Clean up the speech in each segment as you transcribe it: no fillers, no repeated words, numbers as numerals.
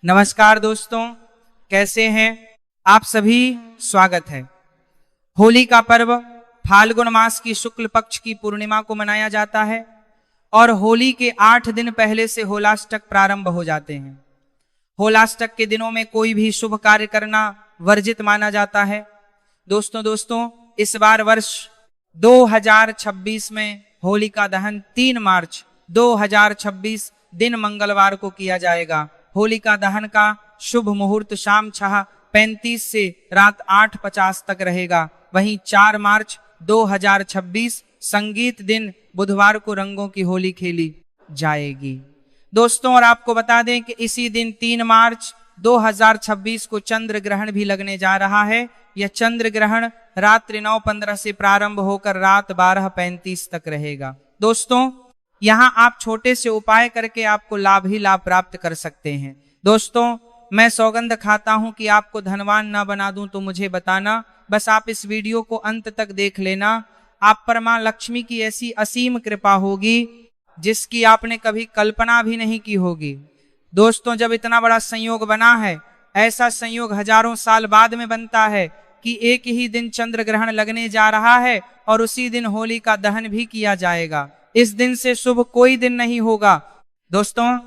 नमस्कार दोस्तों, कैसे हैं आप सभी। स्वागत है। होली का पर्व फाल्गुन मास की शुक्ल पक्ष की पूर्णिमा को मनाया जाता है और होली के 8 दिन पहले से होलाष्टक प्रारंभ हो जाते हैं। होलाष्टक के दिनों में कोई भी शुभ कार्य करना वर्जित माना जाता है। दोस्तों इस बार वर्ष 2026 में होलिका दहन 3 मार्च 2026 दिन मंगलवार को किया जाएगा। होलिका दहन का शुभ मुहूर्त शाम 6:35 से रात 8:50 तक रहेगा। वहीं 4 मार्च 2026 संगीत दिन बुधवार को रंगों की होली खेली जाएगी। दोस्तों, और आपको बता दें कि इसी दिन 3 मार्च 2026 को चंद्र ग्रहण भी लगने जा रहा है। यह चंद्र ग्रहण रात्रि 9:15 से प्रारंभ होकर रात 12:35 तक रहेगा। दोस्तों, यहाँ आप छोटे से उपाय करके आपको लाभ ही लाभ प्राप्त कर सकते हैं। दोस्तों, मैं सौगंध खाता हूं कि आपको धनवान ना बना दूं तो मुझे बताना। बस आप इस वीडियो को अंत तक देख लेना। आप पर मां लक्ष्मी की ऐसी असीम कृपा होगी जिसकी आपने कभी कल्पना भी नहीं की होगी। दोस्तों, जब इतना बड़ा संयोग बना है, ऐसा संयोग हजारों साल बाद में बनता है कि एक ही दिन चंद्र ग्रहण लगने जा रहा है और उसी दिन होली का दहन भी किया जाएगा। इस दिन से शुभ कोई दिन नहीं होगा। दोस्तों,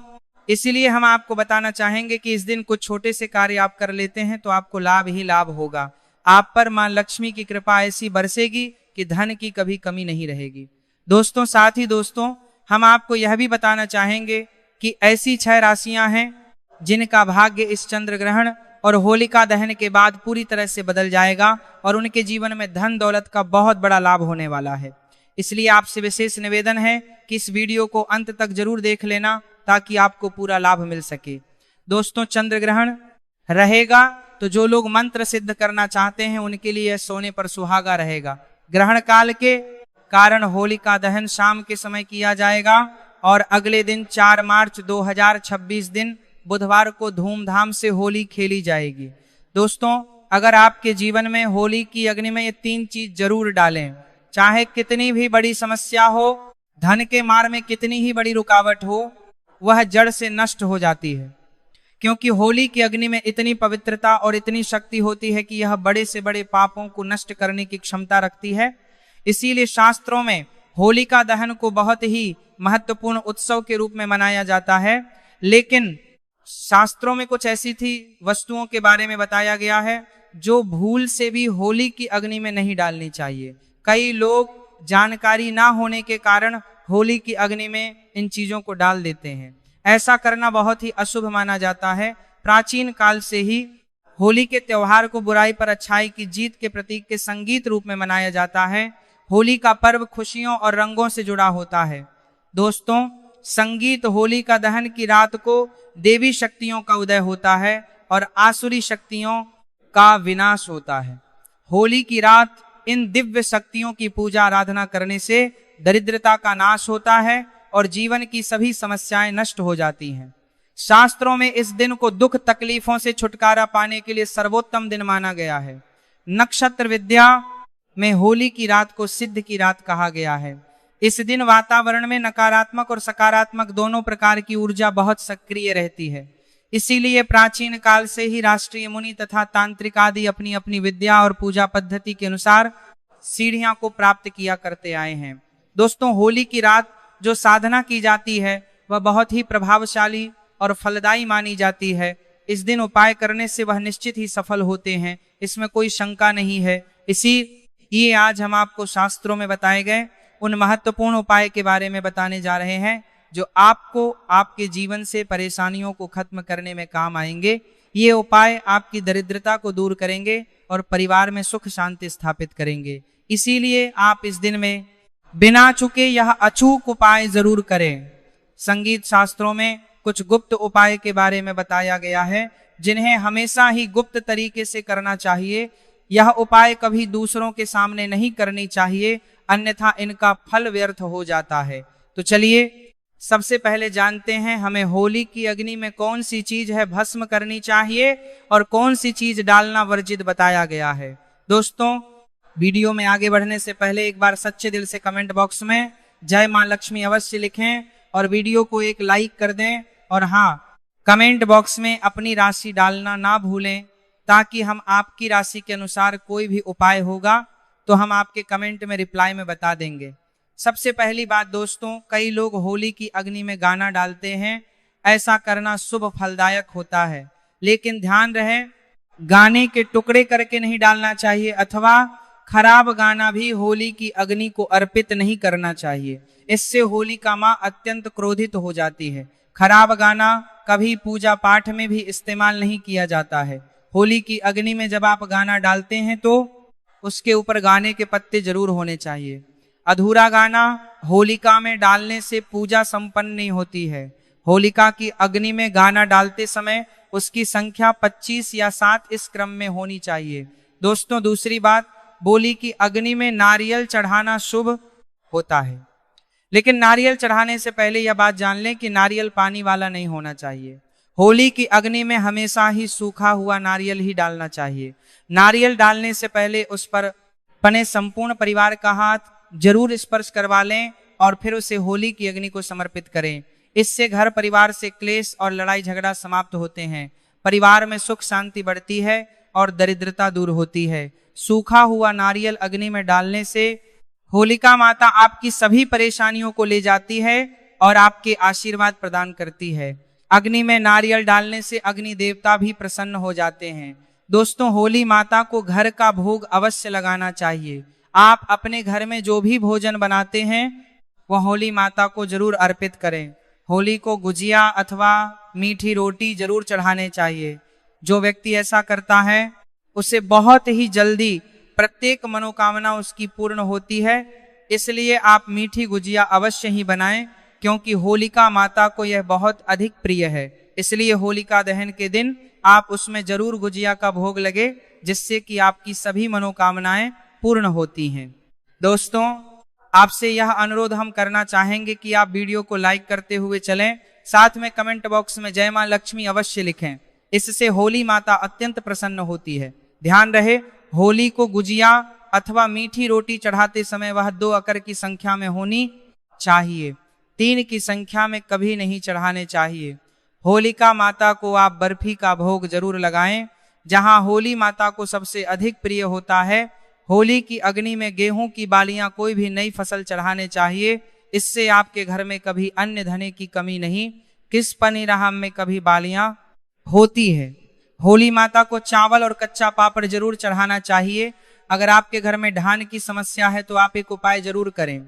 इसीलिए हम आपको बताना चाहेंगे कि इस दिन कुछ छोटे से कार्य आप कर लेते हैं तो आपको लाभ ही लाभ होगा। आप पर मां लक्ष्मी की कृपा ऐसी बरसेगी कि धन की कभी कमी नहीं रहेगी। दोस्तों, साथ ही दोस्तों, हम आपको यह भी बताना चाहेंगे कि ऐसी 6 राशियां हैं जिनका भाग्य इस चंद्र ग्रहण और होलिका दहन के बाद पूरी तरह से बदल जाएगा और उनके जीवन में धन दौलत का बहुत बड़ा लाभ होने वाला है। इसलिए आपसे विशेष निवेदन है कि इस वीडियो को अंत तक जरूर देख लेना ताकि आपको पूरा लाभ मिल सके। दोस्तों, चंद्र ग्रहण रहेगा तो जो लोग मंत्र सिद्ध करना चाहते हैं उनके लिए सोने पर सुहागा रहेगा। ग्रहण काल के कारण होलिका दहन शाम के समय किया जाएगा और अगले दिन 4 मार्च 2026 दिन बुधवार को धूमधाम से होली खेली जाएगी। दोस्तों, अगर आपके जीवन में होली की अग्नि में ये 3 चीज जरूर डालें, चाहे कितनी भी बड़ी समस्या हो, धन के मार्ग में कितनी ही बड़ी रुकावट हो, वह जड़ से नष्ट हो जाती है। क्योंकि होली की अग्नि में इतनी पवित्रता और इतनी शक्ति होती है कि यह बड़े से बड़े पापों को नष्ट करने की क्षमता रखती है। इसीलिए शास्त्रों में होलिका दहन को बहुत ही महत्वपूर्ण उत्सव के रूप में मनाया जाता है। लेकिन शास्त्रों में कुछ ऐसी थी वस्तुओं के बारे में बताया गया है जो भूल से भी होली की अग्नि में नहीं डालनी चाहिए। कई लोग जानकारी ना होने के कारण होली की अग्नि में इन चीजों को डाल देते हैं। ऐसा करना बहुत ही अशुभ माना जाता है। प्राचीन काल से ही होली के त्योहार को बुराई पर अच्छाई की जीत के प्रतीक के संगीत रूप में मनाया जाता है। होली का पर्व खुशियों और रंगों से जुड़ा होता है। दोस्तों, संगीत होलिका दहन की रात को देवी शक्तियों का उदय होता है और आसुरी शक्तियों का विनाश होता है। होली की रात इन दिव्य शक्तियों की पूजा आराधना करने से दरिद्रता का नाश होता है और जीवन की सभी समस्याएं नष्ट हो जाती हैं। शास्त्रों में इस दिन को दुख तकलीफों से छुटकारा पाने के लिए सर्वोत्तम दिन माना गया है। नक्षत्र विद्या में होली की रात को सिद्ध की रात कहा गया है। इस दिन वातावरण में नकारात्मक और सकारात्मक दोनों प्रकार की ऊर्जा बहुत सक्रिय रहती है। इसीलिए प्राचीन काल से ही राष्ट्रीय मुनि तथा तांत्रिक आदि अपनी अपनी विद्या और पूजा पद्धति के अनुसार सीढ़ियां को प्राप्त किया करते आए हैं। दोस्तों, होली की रात जो साधना की जाती है वह बहुत ही प्रभावशाली और फलदायी मानी जाती है। इस दिन उपाय करने से वह निश्चित ही सफल होते हैं, इसमें कोई शंका नहीं है। इसीलिए आज हम आपको शास्त्रों में बताए गए उन महत्वपूर्ण उपाय के बारे में बताने जा रहे हैं जो आपको आपके जीवन से परेशानियों को खत्म करने में काम आएंगे। ये उपाय आपकी दरिद्रता को दूर करेंगे और परिवार में सुख शांति स्थापित करेंगे। इसीलिए आप इस दिन में बिना चूके यह अचूक उपाय जरूर करें। संगीत शास्त्रों में कुछ गुप्त उपाय के बारे में बताया गया है जिन्हें हमेशा ही गुप्त तरीके से करना चाहिए। यह उपाय कभी दूसरों के सामने नहीं करनी चाहिए, अन्यथा इनका फल व्यर्थ हो जाता है। तो चलिए सबसे पहले जानते हैं हमें होली की अग्नि में कौन सी चीज है भस्म करनी चाहिए और कौन सी चीज डालना वर्जित बताया गया है। दोस्तों, वीडियो में आगे बढ़ने से पहले एक बार सच्चे दिल से कमेंट बॉक्स में जय मां लक्ष्मी अवश्य लिखें और वीडियो को एक लाइक कर दें। और हाँ, कमेंट बॉक्स में अपनी राशि डालना ना भूलें, ताकि हम आपकी राशि के अनुसार कोई भी उपाय होगा तो हम आपके कमेंट में रिप्लाई में बता देंगे। सबसे पहली बात दोस्तों, कई लोग होली की अग्नि में गाना डालते हैं। ऐसा करना शुभ फलदायक होता है, लेकिन ध्यान रहे गाने के टुकड़े करके नहीं डालना चाहिए, अथवा खराब गाना भी होली की अग्नि को अर्पित नहीं करना चाहिए। इससे होलिका मां अत्यंत क्रोधित हो जाती है। खराब गाना कभी पूजा पाठ में भी इस्तेमाल नहीं किया जाता है। होली की अग्नि में जब आप गाना डालते हैं तो उसके ऊपर गाने के पत्ते जरूर होने चाहिए। अधूरा गाना होलिका में डालने से पूजा संपन्न नहीं होती है। होलिका की अग्नि में गाना डालते समय उसकी संख्या 25 या 7 इस क्रम में होनी चाहिए। दोस्तों दूसरी बात, होली की अग्नि में नारियल चढ़ाना शुभ होता है, लेकिन नारियल चढ़ाने से पहले यह बात जान लें कि नारियल पानी वाला नहीं होना चाहिए। होली की अग्नि में हमेशा ही सूखा हुआ नारियल ही डालना चाहिए। नारियल डालने से पहले उस पर अपने संपूर्ण परिवार का हाथ जरूर स्पर्श करवा लें और फिर उसे होली की अग्नि को समर्पित करें। इससे घर परिवार से क्लेश और लड़ाई झगड़ा समाप्त होते हैं, परिवार में सुख शांति बढ़ती है और दरिद्रता दूर होती है। सूखा हुआ नारियल अग्नि में डालने से होलिका माता आपकी सभी परेशानियों को ले जाती है और आपके आशीर्वाद प्रदान करती है। अग्नि में नारियल डालने से अग्नि देवता भी प्रसन्न हो जाते हैं। दोस्तों होली माता को घर का भोग अवश्य लगाना चाहिए। आप अपने घर में जो भी भोजन बनाते हैं वह होली माता को जरूर अर्पित करें। होली को गुजिया अथवा मीठी रोटी जरूर चढ़ाने चाहिए। जो व्यक्ति ऐसा करता है उसे बहुत ही जल्दी प्रत्येक मनोकामना उसकी पूर्ण होती है। इसलिए आप मीठी गुजिया अवश्य ही बनाएं, क्योंकि होलिका माता को यह बहुत अधिक प्रिय है। इसलिए होलिका दहन के दिन आप उसमें जरूर गुजिया का भोग लगे, जिससे कि आपकी सभी मनोकामनाएं पूर्ण होती हैं। दोस्तों आपसे यह अनुरोध हम करना चाहेंगे कि आप वीडियो को लाइक करते हुए चलें, साथ में कमेंट बॉक्स में जय मां लक्ष्मी अवश्य लिखें। इससे होली माता अत्यंत प्रसन्न होती है। ध्यान रहे होली को गुजिया अथवा मीठी रोटी चढ़ाते समय वह 2 अकर की संख्या में होनी चाहिए, 3 की संख्या में कभी नहीं चढ़ाने चाहिए। होलिका माता को आप बर्फी का भोग जरूर लगाएं, जहां होली माता को सबसे अधिक प्रिय होता है। होली की अग्नि में गेहूं की बालियां कोई भी नई फसल चढ़ाने चाहिए। इससे आपके घर में कभी अन्न धन की कमी नहीं, किस पनीराम में कभी बालियां होती है। होली माता को चावल और कच्चा पापड़ जरूर चढ़ाना चाहिए। अगर आपके घर में ढान की समस्या है तो आप एक उपाय जरूर करें।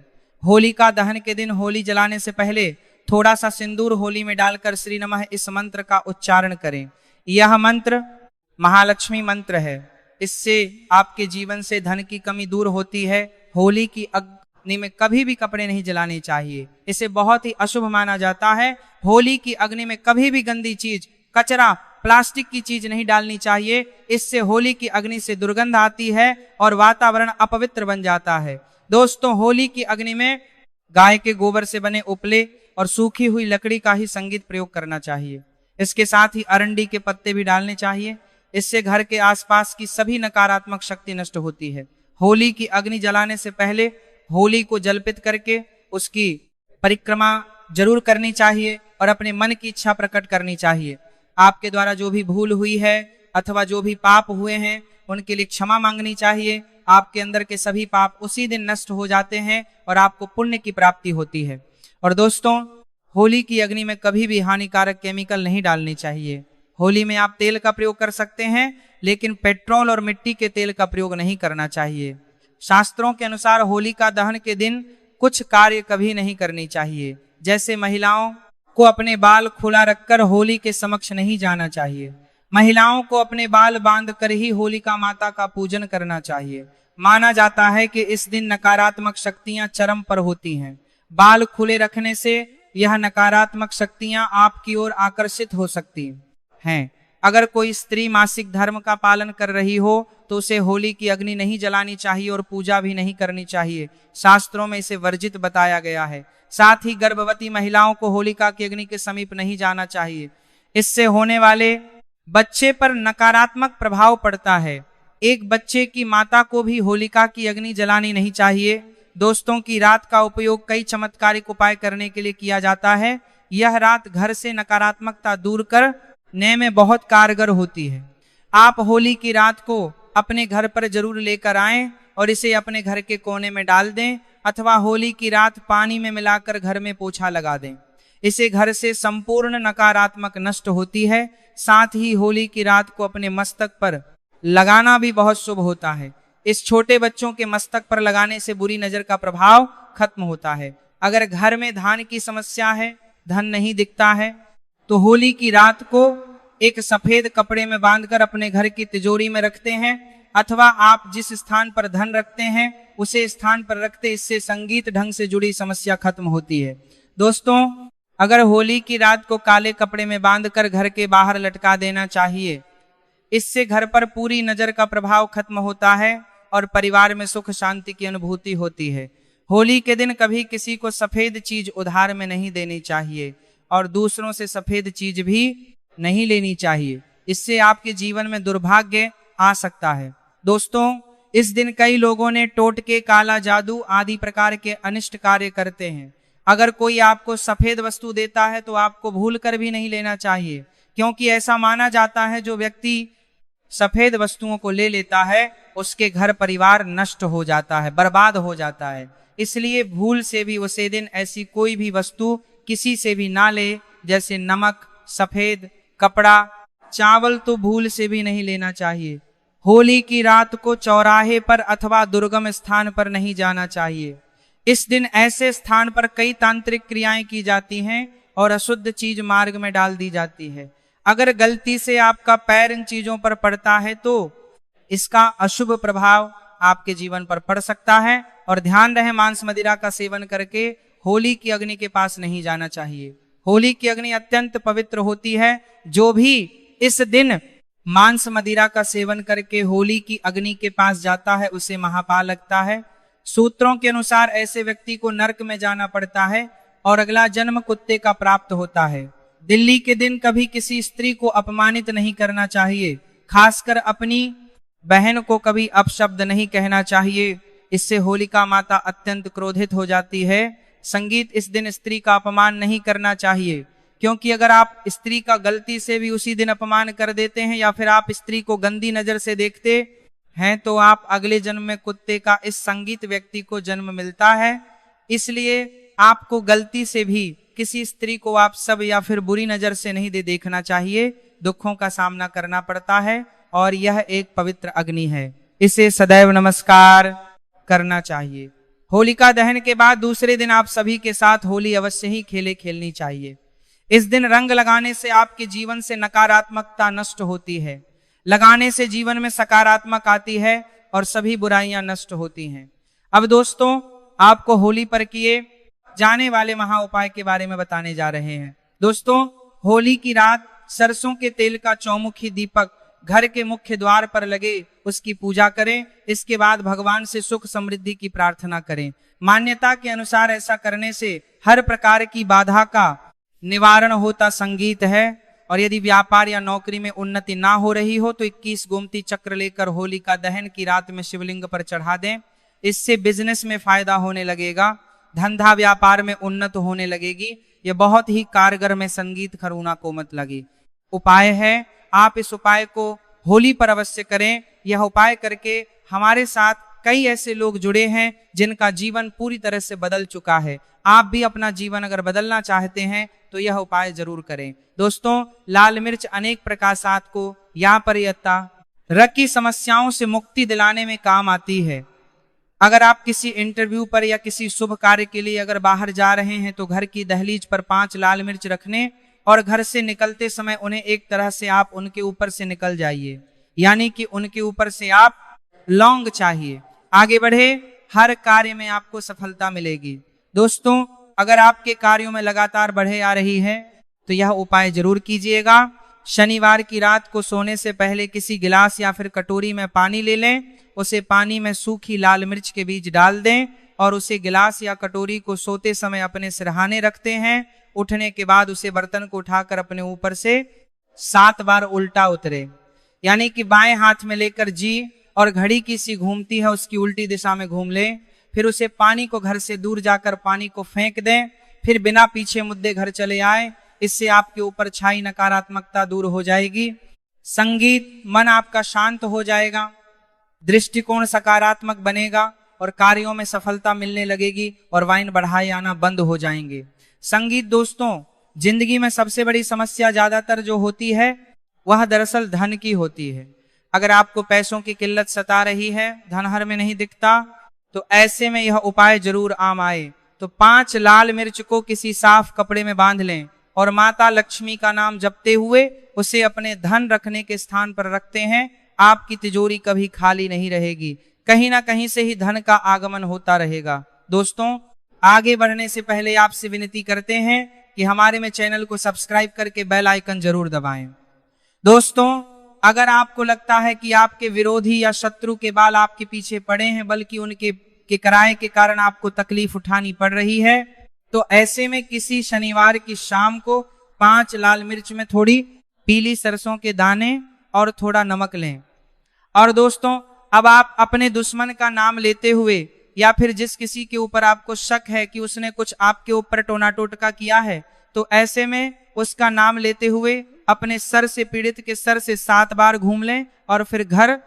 होलिका दहन के दिन होली जलाने से पहले थोड़ा सा सिंदूर होली में डालकर श्री नमः इस मंत्र का उच्चारण करें। यह मंत्र महालक्ष्मी मंत्र है। इससे आपके जीवन से धन की कमी दूर होती है। होली की अग्नि में कभी भी कपड़े नहीं जलाने चाहिए, इसे बहुत ही अशुभ माना जाता है। होली की अग्नि में कभी भी गंदी चीज, कचरा, प्लास्टिक की चीज नहीं डालनी चाहिए। इससे होली की अग्नि से दुर्गंध आती है और वातावरण अपवित्र बन जाता है। दोस्तों होली की अग्नि में गाय के गोबर से बने उपले और सूखी हुई लकड़ी का ही संगीत प्रयोग करना चाहिए। इसके साथ ही अरंडी के पत्ते भी डालने चाहिए। इससे घर के आसपास की सभी नकारात्मक शक्ति नष्ट होती है। होली की अग्नि जलाने से पहले होली को जलपित करके उसकी परिक्रमा जरूर करनी चाहिए और अपने मन की इच्छा प्रकट करनी चाहिए। आपके द्वारा जो भी भूल हुई है अथवा जो भी पाप हुए हैं उनके लिए क्षमा मांगनी चाहिए। आपके अंदर के सभी पाप उसी दिन नष्ट हो जाते हैं और आपको पुण्य की प्राप्ति होती है। और दोस्तों होली की अग्नि में कभी भी हानिकारक केमिकल नहीं डालनी चाहिए। होली में आप तेल का प्रयोग कर सकते हैं, लेकिन पेट्रोल और मिट्टी के तेल का प्रयोग नहीं करना चाहिए। शास्त्रों के अनुसार होलिका दहन के दिन कुछ कार्य कभी नहीं करनी चाहिए, जैसे महिलाओं को अपने बाल खुला रखकर होली के समक्ष नहीं जाना चाहिए। महिलाओं को अपने बाल बांधकर ही होलिका माता का पूजन करना चाहिए। माना जाता है कि इस दिन नकारात्मक शक्तियां चरम पर होती हैं। बाल खुले रखने से यह नकारात्मक शक्तियां आपकी ओर आकर्षित हो सकती हैं। अगर कोई स्त्री मासिक धर्म का पालन कर रही हो तो उसे होली की अग्नि नहीं जलानी चाहिए और पूजा भी नहीं करनी चाहिए। शास्त्रों में इसे वर्जित बताया गया है। साथ ही गर्भवती महिलाओं को होलिका की अग्नि के समीप नहीं जाना चाहिए। इससे होने वाले बच्चे पर नकारात्मक प्रभाव पड़ता है। एक बच्चे की माता को भी होलिका की अग्नि जलानी नहीं चाहिए। दोस्तों की रात का उपयोग कई चमत्कारिक उपाय करने के लिए किया जाता है। यह रात घर से नकारात्मकता दूर करने में बहुत कारगर होती है। आप होली की रात को अपने घर पर जरूर लेकर आएं और इसे अपने घर के कोने में डाल दें, अथवा होली की रात पानी में मिलाकर घर में पोछा लगा दें। इसे घर से संपूर्ण नकारात्मक नष्ट होती है। साथ ही होली की रात को अपने मस्तक पर लगाना भी बहुत शुभ होता है। इस छोटे बच्चों के मस्तक पर लगाने से बुरी नजर का प्रभाव खत्म होता है। अगर घर में धान की समस्या है, धन नहीं दिखता है, तो होली की रात को एक सफेद कपड़े में बांधकर अपने घर की तिजोरी में रखते हैं, अथवा आप जिस स्थान पर धन रखते हैं उसे स्थान पर रखते, इससे संगीत ढंग से जुड़ी समस्या खत्म होती है। दोस्तों, अगर होली की रात को काले कपड़े में बांधकर घर के बाहर लटका देना चाहिए। इससे घर पर पूरी नजर का प्रभाव खत्म होता है और परिवार में सुख शांति की अनुभूति होती है। होली के दिन कभी किसी को सफेद चीज उधार में नहीं देनी चाहिए और दूसरों से सफेद चीज भी नहीं लेनी चाहिए। इससे आपके जीवन में दुर्भाग्य आ सकता है। दोस्तों, इस दिन कई लोगों ने टोटके, काला जादू आदि प्रकार के अनिष्ट कार्य करते हैं। अगर कोई आपको सफेद वस्तु देता है तो आपको भूल कर भी नहीं लेना चाहिए, क्योंकि ऐसा माना जाता है जो व्यक्ति सफेद वस्तुओं को ले लेता है उसके घर परिवार नष्ट हो जाता है, बर्बाद हो जाता है। इसलिए भूल से भी उसे दिन ऐसी कोई भी वस्तु किसी से भी ना ले, जैसे नमक, सफेद कपड़ा, चावल तो भूल से भी नहीं लेना चाहिए। होली की रात को चौराहे पर अथवा दुर्गम स्थान पर नहीं जाना चाहिए। इस दिन ऐसे स्थान पर कई तांत्रिक क्रियाएं की जाती हैं और अशुद्ध चीज मार्ग में डाल दी जाती है। अगर गलती से आपका पैर इन चीजों पर पड़ता है तो इसका अशुभ प्रभाव आपके जीवन पर पड़ सकता है। और ध्यान रहे, मांस मदिरा का सेवन करके होली की अग्नि के पास नहीं जाना चाहिए। होली की अग्नि अत्यंत पवित्र होती है। जो भी इस दिन मांस मदिरा का सेवन करके होली की अग्नि के पास जाता है उसे महापाप लगता है। सूत्रों के अनुसार ऐसे व्यक्ति को नरक में जाना पड़ता है और अगला जन्म कुत्ते का प्राप्त होता है। दिल्ली के दिन कभी किसी स्त्री को अपमानित नहीं करना चाहिए, खासकर अपनी बहन को कभी अपशब्द नहीं कहना चाहिए। इससे होलिका माता अत्यंत क्रोधित हो जाती है। संगीत, इस दिन स्त्री का अपमान नहीं करना चाहिए, क्योंकि अगर आप स्त्री का गलती से भी उसी दिन अपमान कर देते हैं या फिर आप स्त्री को गंदी नजर से देखते हैं तो आप अगले जन्म में कुत्ते का इस संगीत व्यक्ति को जन्म मिलता है। इसलिए आपको गलती से भी किसी स्त्री को आप सब या फिर बुरी नजर से नहीं देखना चाहिए। दुखों का सामना करना पड़ता है और यह एक पवित्र अग्नि है, इसे सदैव नमस्कार करना चाहिए। होलिका दहन के बाद दूसरे दिन आप सभी के साथ होली अवश्य ही खेलनी चाहिए। इस दिन रंग लगाने से आपके जीवन से नकारात्मकता नष्ट होती है, लगाने से जीवन में सकारात्मक आती है और सभी बुराइयां नष्ट होती हैं। अब दोस्तों, आपको होली पर किए जाने वाले महा उपाय के बारे में बताने जा रहे हैं। दोस्तों, होली की रात सरसों के तेल का चौमुखी दीपक घर के मुख्य द्वार पर लगे, उसकी पूजा करें। इसके बाद भगवान से सुख समृद्धि की प्रार्थना करें। मान्यता के अनुसार ऐसा करने से हर प्रकार की बाधा का निवारण होता संगीत है। और यदि व्यापार या नौकरी में उन्नति ना हो रही हो तो 21 गोमती चक्र लेकर होलिका दहन की रात में शिवलिंग पर चढ़ा दें। इससे बिजनेस में फायदा होने लगेगा, धंधा व्यापार में उन्नत होने लगेगी। यह बहुत ही कारगर में संगीत खरूना को मत लगे उपाय है। आप इस उपाय को होली पर अवश्य करें। यह उपाय करके हमारे साथ कई ऐसे लोग जुड़े हैं जिनका जीवन पूरी तरह से बदल चुका है। आप भी अपना जीवन अगर बदलना चाहते हैं तो यह उपाय जरूर करें। दोस्तों, लाल मिर्च अनेक प्रकाशात को या परियत्ता रक्त की समस्याओं से मुक्ति दिलाने में काम आती है। अगर आप किसी इंटरव्यू पर या किसी शुभ कार्य के लिए अगर बाहर जा रहे हैं तो घर की दहलीज पर 5 लाल मिर्च रखने और घर से निकलते समय उन्हें एक तरह से आप उनके ऊपर से निकल जाइए, यानी कि उनके ऊपर से आप लौंग चाहिए। आगे बढ़े, हर कार्य में आपको सफलता मिलेगी। दोस्तों, अगर आपके कार्यों में लगातार बढ़े आ रही है तो यह उपाय जरूर कीजिएगा। शनिवार की रात को सोने से पहले किसी गिलास या फिर कटोरी में पानी ले लें, उसे पानी में सूखी लाल मिर्च के बीज डाल दें और उसे गिलास या कटोरी को सोते समय अपने सिरहाने रखते हैं। उठने के बाद उसे बर्तन को उठाकर अपने ऊपर से 7 बार उल्टा उतरे, यानी कि बाएं हाथ में लेकर जी और घड़ी की सी घूमती है उसकी उल्टी दिशा में घूम लें। फिर उसे पानी को घर से दूर जाकर पानी को फेंक दें। फिर बिना पीछे मुद्दे घर चले आए। इससे आपके ऊपर छाई नकारात्मकता दूर हो जाएगी। संगीत, मन आपका शांत हो जाएगा, दृष्टिकोण सकारात्मक बनेगा और कार्यों में सफलता मिलने लगेगी और वाइन बढ़ाए आना बंद हो जाएंगे। संगीत दोस्तों, जिंदगी में सबसे बड़ी समस्या ज्यादातर जो होती है वह दरअसल धन की होती है। अगर आपको पैसों की किल्लत सता रही है, धन हर में नहीं दिखता, तो ऐसे में यह उपाय जरूर आम आए। तो 5 लाल मिर्च को किसी साफ कपड़े में बांध लें और माता लक्ष्मी का नाम जपते हुए उसे अपने धन रखने के स्थान पर रखते हैं। आपकी तिजोरी कभी खाली नहीं रहेगी, कहीं ना कहीं से ही धन का आगमन होता रहेगा। दोस्तों, आगे बढ़ने से पहले आपसे विनती करते हैं कि हमारे में चैनल को सब्सक्राइब करके बेल आइकन जरूर दबाएं। दोस्तों, अगर आपको लगता है कि आपके विरोधी या शत्रु के बाल आपके पीछे पड़े हैं, बल्कि उनके किराए के कारण आपको तकलीफ उठानी पड़ रही है, तो ऐसे में किसी शनिवार की शाम को 5 लाल मिर्च में थोड़ी पीली सरसों के दाने और थोड़ा नमक लें। और दोस्तों, अब आप अपने दुश्मन का नाम लेते हुए या फिर जिस किसी के ऊपर आपको शक है कि उसने कुछ आपके ऊपर टोना टोटका किया है, तो ऐसे में उसका नाम लेते हुए अपने सर से, पीड़ित के सर से 7 बार घूम लें और फिर घर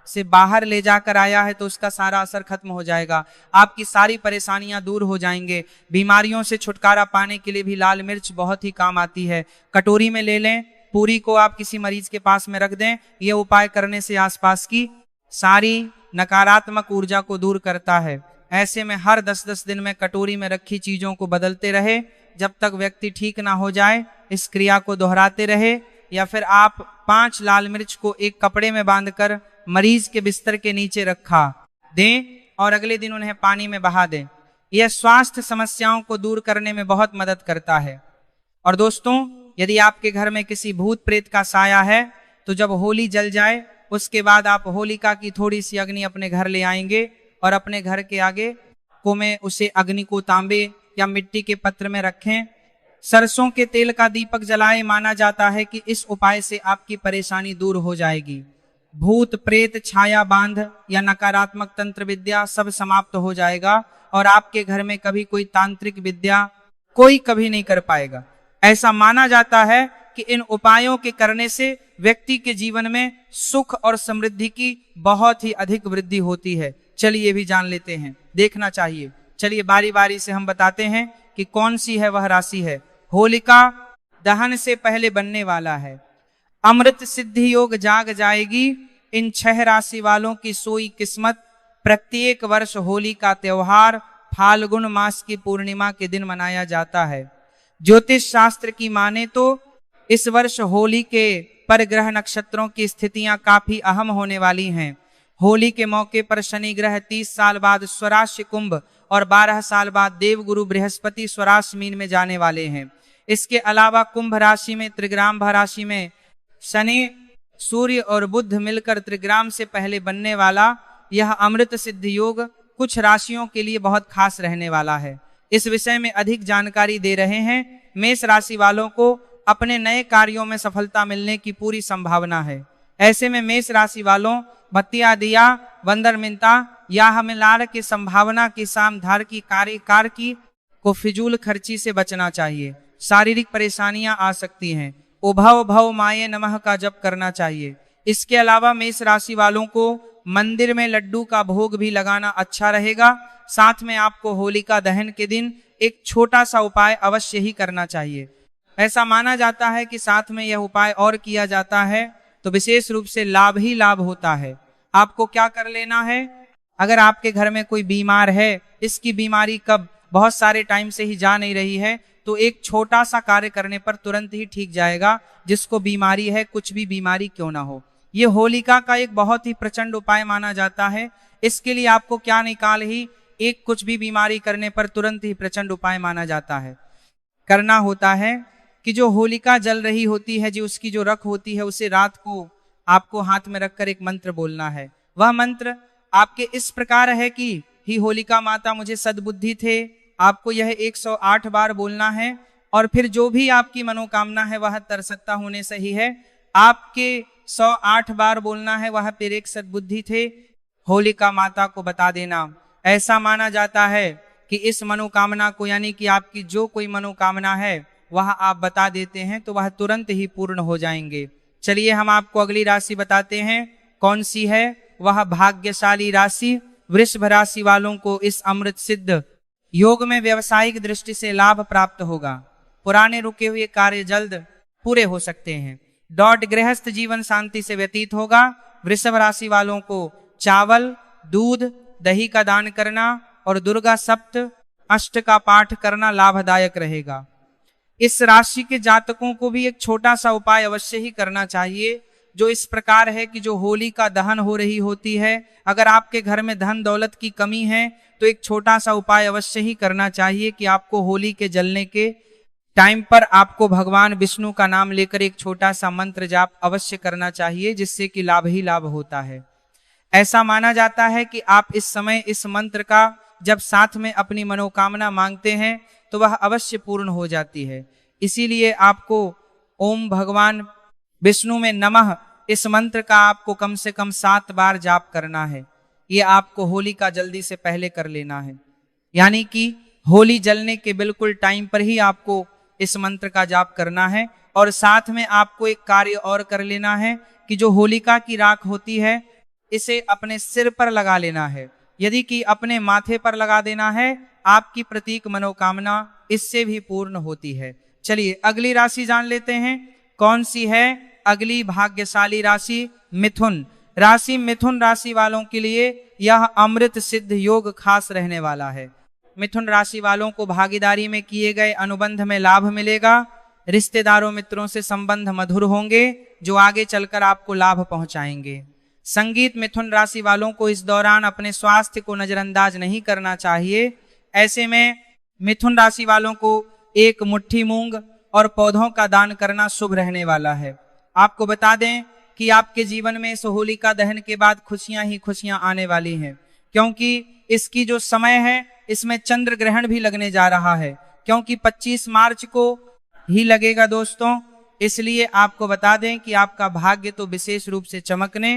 से बाहर ले जाकर आया है तो उसका सारा असर खत्म हो जाएगा। आपकी सारी परेशानियां दूर हो जाएंगे। बीमारियों से छुटकारा पाने के लिए भी लाल मिर्च बहुत ही काम आती है। कटोरी में ले लें, पूरी को आप किसी मरीज के पास में रख दें। यह उपाय करने से आसपास की सारी नकारात्मक ऊर्जा को दूर करता है। ऐसे में हर 10-10 दिन में कटोरी में रखी चीजों को बदलते रहे जब तक व्यक्ति ठीक ना हो जाए। इस क्रिया को दोहराते रहे, या फिर आप 5 लाल मिर्च को एक कपड़े में बांधकर मरीज के बिस्तर के नीचे रखा दें और अगले दिन उन्हें पानी में बहा दें। यह स्वास्थ्य समस्याओं को दूर करने में बहुत मदद करता है। और दोस्तों, यदि आपके घर में किसी भूत प्रेत का साया है, तो जब होली जल जाए उसके बाद आप होलिका की थोड़ी सी अग्नि अपने घर ले आएंगे और अपने घर के आगे को में उसे अग्नि को तांबे या मिट्टी के पत्र में रखें। सरसों के तेल का दीपक जलाए। माना जाता है कि इस उपाय से आपकी परेशानी दूर हो जाएगी। भूत प्रेत, छाया बांध या नकारात्मक तंत्र विद्या सब समाप्त हो जाएगा और आपके घर में कभी कोई तांत्रिक विद्या कोई कभी नहीं कर पाएगा। ऐसा माना जाता है कि इन उपायों के करने से व्यक्ति के जीवन में सुख और समृद्धि की बहुत ही अधिक वृद्धि होती है। चलिए भी जान लेते हैं, देखना चाहिए। चलिए बारी बारी से हम बताते हैं कि कौन सी है वह राशि है। होलिका दहन से पहले बनने वाला है। अमृत सिद्धि योग जाग जाएगी। इन 6 राशि वालों की सोई किस्मत। प्रत्येक वर्ष होली का त्योहार फाल्गुन मास की पूर्णिमा के दिन मनाया जाता है। ज्योतिष शास्त्र की माने तो इस वर्ष होली के पर ग्रह नक्षत्रों की स्थितियां काफी अहम होने वाली हैं। होली के मौके पर शनि ग्रह 30 साल बाद स्वराशि कुंभ और 12 साल बाद देवगुरु बृहस्पति स्वराशि मीन में जाने वाले हैं। इसके अलावा कुंभ राशि में त्रिग्राम राशि में शनि, सूर्य और बुध मिलकर त्रिग्राम से पहले बनने वाला यह अमृत सिद्ध योग कुछ राशियों के लिए बहुत खास रहने वाला है। इस विषय में अधिक जानकारी दे रहे हैं। मेष राशि वालों को अपने नए कार्यों में सफलता मिलने की पूरी संभावना है। ऐसे में मेष राशि वालों बत्तियां दिया बंदर मिनता या हमेलार की संभावना की सामधार की कार्यकार की को फिजूल खर्ची से बचना चाहिए। शारीरिक परेशानियां आ सकती हैं। उभव भव माये नमः का जप करना चाहिए। इसके अलावा मेष राशि वालों को मंदिर में लड्डू का भोग भी लगाना अच्छा रहेगा। साथ में आपको होलिका दहन के दिन एक छोटा सा उपाय अवश्य ही करना चाहिए। ऐसा माना जाता है कि साथ में यह उपाय और किया जाता है तो विशेष रूप से लाभ ही लाभ होता है। आपको क्या कर लेना है? अगर आपके घर में कोई बीमार है, इसकी बीमारी कब बहुत सारे टाइम से ही जा नहीं रही है, तो एक छोटा सा कार्य करने पर तुरंत ही ठीक जाएगा। जिसको बीमारी है, कुछ भी बीमारी क्यों ना हो, ये होलिका का एक बहुत ही प्रचंड उपाय माना जाता है। इसके लिए आपको क्या निकाल ही एक कुछ भी बीमारी करने पर तुरंत ही प्रचंड उपाय माना जाता है। करना होता है कि जो होलिका जल रही होती है, जो उसकी जो रख होती है, उसे रात को आपको हाथ में रखकर एक मंत्र बोलना है। वह मंत्र आपके इस प्रकार है कि ही होलिका माता मुझे सद्बुद्धि थे। आपको यह 108 बार बोलना है और फिर जो भी आपकी मनोकामना है वह तरसत्ता होने से ही है। आपके 108 बार बोलना है, वह फिर एक सद्बुद्धि थे होलिका माता को बता देना। ऐसा माना जाता है कि इस मनोकामना को, यानी कि आपकी जो कोई मनोकामना है वह आप बता देते हैं तो वह तुरंत ही पूर्ण हो जाएंगे। चलिए हम आपको अगली राशि बताते हैं कौन सी है। वह भाग्यशाली राशि वृषभ राशि वालों को इस अमृत सिद्ध योग में व्यवसायिक दृष्टि से लाभ प्राप्त होगा। पुराने रुके हुए कार्य जल्द पूरे हो सकते हैं। गृहस्थ जीवन शांति से व्यतीत होगा। वृषभ राशि वालों को चावल, दूध, दही का दान करना और दुर्गा सप्त अष्ट का पाठ करना लाभदायक रहेगा। इस राशि के जातकों को भी एक छोटा सा उपाय अवश्य ही करना चाहिए, जो इस प्रकार है कि जो होली का दहन हो रही होती है, अगर आपके घर में धन दौलत की कमी है तो एक छोटा सा उपाय अवश्य ही करना चाहिए कि आपको होली के जलने के टाइम पर आपको भगवान विष्णु का नाम लेकर एक छोटा सा मंत्र जाप अवश्य करना चाहिए, जिससे कि लाभ ही लाभ होता है। ऐसा माना जाता है कि आप इस समय इस मंत्र का जब साथ में अपनी मनोकामना मांगते हैं तो वह अवश्य पूर्ण हो जाती है। इसीलिए आपको ओम भगवान विष्णु में नमः इस मंत्र का आपको कम से कम 7 बार जाप करना है। ये आपको होली का जल्दी से पहले कर लेना है, यानी कि होली जलने के बिल्कुल टाइम पर ही आपको इस मंत्र का जाप करना है। और साथ में आपको एक कार्य और कर लेना है कि जो होलिका की राख होती है इसे अपने सिर पर लगा लेना है। यदि कि अपने माथे पर लगा देना है, आपकी प्रतीक मनोकामना इससे भी पूर्ण होती है। चलिए अगली राशि जान लेते हैं कौन सी है। अगली भाग्यशाली राशि मिथुन राशि। मिथुन राशि वालों के लिए यह अमृत सिद्ध योग खास रहने वाला है। मिथुन राशि वालों को भागीदारी में किए गए अनुबंध में लाभ मिलेगा। रिश्तेदारों मित्रों से संबंध मधुर होंगे जो आगे चलकर आपको लाभ पहुंचाएंगे। संगीत मिथुन राशि वालों को इस दौरान अपने स्वास्थ्य को नजरअंदाज नहीं करना चाहिए। ऐसे में मिथुन राशि वालों को एक मुट्ठी मूंग और पौधों का दान करना शुभ रहने वाला है। आपको बता दें कि आपके जीवन में इस होलिका दहन के बाद खुशियां ही खुशियां आने वाली हैं, क्योंकि इसकी जो समय है इसमें चंद्र ग्रहण भी लगने जा रहा है, क्योंकि 25 मार्च को ही लगेगा दोस्तों। इसलिए आपको बता दें कि आपका भाग्य तो विशेष रूप से चमकने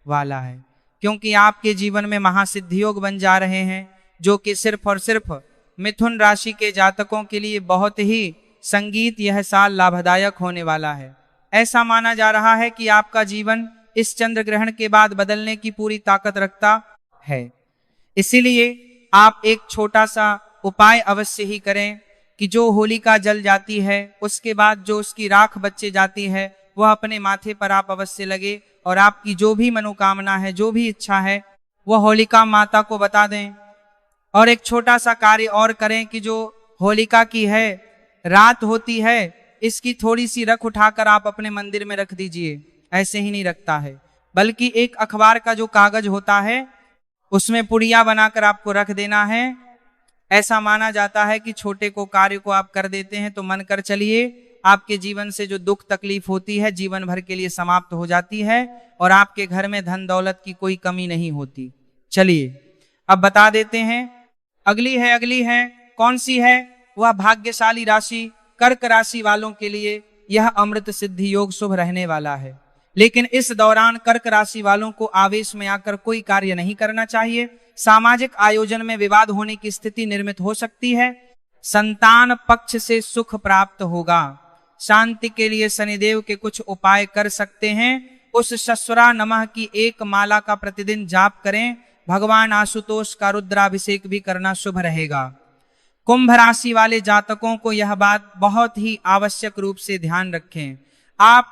वाला है, क्योंकि आपके जीवन में महासिद्धि योग बन जा रहे हैं, जो कि सिर्फ और सिर्फ मिथुन राशि के जातकों के लिए बहुत ही संगीत यह साल लाभदायक होने वाला है। ऐसा माना जा रहा है कि आपका जीवन इस चंद्र ग्रहण के बाद बदलने की पूरी ताकत रखता है। इसीलिए आप एक छोटा सा उपाय अवश्य ही करें कि जो होलिका जल जाती है उसके बाद जो उसकी राख बचे जाती है वह अपने माथे पर आप अवश्य लगे और आपकी जो भी मनोकामना है, जो भी इच्छा है, वह होलिका माता को बता दें। और एक छोटा सा कार्य और करें कि जो होलिका की है रात होती है, इसकी थोड़ी सी रख उठाकर आप अपने मंदिर में रख दीजिए। ऐसे ही नहीं रखता है, बल्कि एक अखबार का जो कागज होता है उसमें पुड़िया बनाकर आपको रख देना है। ऐसा माना जाता है कि छोटे को कार्य को आप कर देते हैं तो मन कर चलिए आपके जीवन से जो दुख तकलीफ होती है जीवन भर के लिए समाप्त हो जाती है और आपके घर में धन दौलत की कोई कमी नहीं होती। चलिए अब बता देते हैं अगली है कौन सी है। वह भाग्यशाली राशि कर्क राशि वालों के लिए यह अमृत सिद्धि योग शुभ रहने वाला है, लेकिन इस दौरान कर्क राशि वालों को आवेश में आकर कोई कार्य नहीं करना चाहिए। सामाजिक आयोजन में विवाद होने की स्थिति निर्मित हो सकती है। संतान पक्ष से सुख प्राप्त होगा। शांति के लिए शनिदेव के कुछ उपाय कर सकते हैं। उस शस्वरा नमः की एक माला का प्रतिदिन जाप करें। भगवान आशुतोष का रुद्राभिषेक भी करना शुभ रहेगा। कुंभ राशि वाले जातकों को यह बात बहुत ही आवश्यक रूप से ध्यान रखें, आप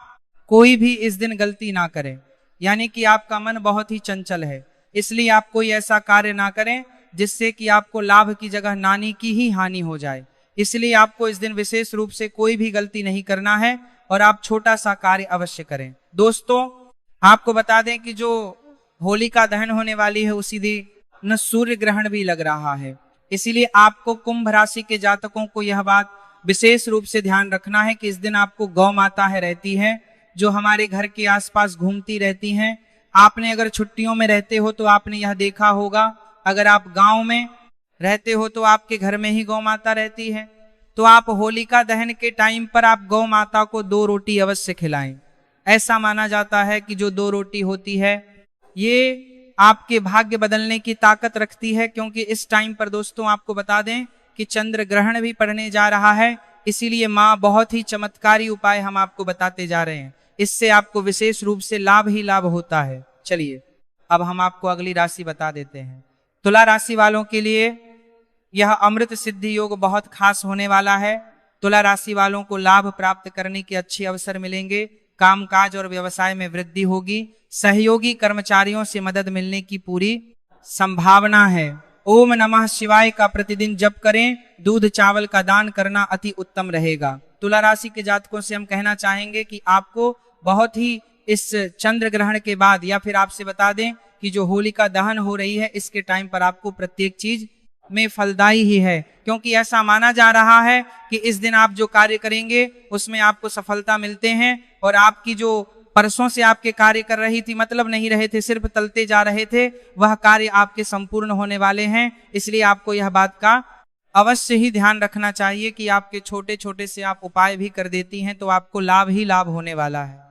कोई भी इस दिन गलती ना करें, यानी कि आपका मन बहुत ही चंचल है, इसलिए आप कोई ऐसा कार्य ना करें जिससे कि आपको लाभ की जगह नानी की ही हानि हो जाए। इसलिए आपको इस दिन विशेष रूप से कोई भी गलती नहीं करना है और आप छोटा सा कार्य अवश्य करें। दोस्तों आपको बता दें कि जो होलिका दहन होने वाली है उसी दिन सूर्य ग्रहण भी लग रहा है, इसीलिए आपको कुंभ राशि के जातकों को यह बात विशेष रूप से ध्यान रखना है कि इस दिन आपको गौ माता है रहती है जो हमारे घर के आसपास घूमती रहती हैं। आपने अगर छुट्टियों में रहते हो तो आपने यह देखा होगा, अगर आप गांव में रहते हो तो आपके घर में ही गौ माता रहती है, तो आप होलिका दहन के टाइम पर आप गौ माता को 2 रोटी अवश्य खिलाएं। ऐसा माना जाता है कि जो 2 रोटी होती है ये आपके भाग्य बदलने की ताकत रखती है, क्योंकि इस टाइम पर दोस्तों आपको बता दें कि चंद्र ग्रहण भी पड़ने जा रहा है। इसीलिए माँ बहुत ही चमत्कारी उपाय हम आपको बताते जा रहे हैं, इससे आपको विशेष रूप से लाभ ही लाभ होता है। चलिए अब हम आपको अगली राशि बता देते हैं। तुला राशि वालों के लिए यह अमृत सिद्धि योग बहुत खास होने वाला है। तुला राशि वालों को लाभ प्राप्त करने के अच्छे अवसर मिलेंगे, कामकाज और व्यवसाय में वृद्धि होगी, सहयोगी कर्मचारियों से मदद मिलने की पूरी संभावना है। ओम नमः शिवाय का प्रतिदिन जप करें, दूध चावल का दान करना अति उत्तम रहेगा। तुला राशि के जातकों से हम कहना चाहेंगे कि आपको बहुत ही इस चंद्र ग्रहण के बाद, या फिर आपसे बता दें कि जो होलिका दहन हो रही है इसके टाइम पर आपको प्रत्येक चीज में फलदायी ही है, क्योंकि ऐसा माना जा रहा है कि इस दिन आप जो कार्य करेंगे उसमें आपको सफलता मिलते हैं, और आपकी जो परसों से आपके कार्य कर रही थी, मतलब नहीं रहे थे, सिर्फ तलते जा रहे थे, वह कार्य आपके संपूर्ण होने वाले हैं। इसलिए आपको यह बात का अवश्य ही ध्यान रखना चाहिए कि आपके छोटे छोटे से आप उपाय भी कर देती हैं तो आपको लाभ ही लाभ होने वाला है।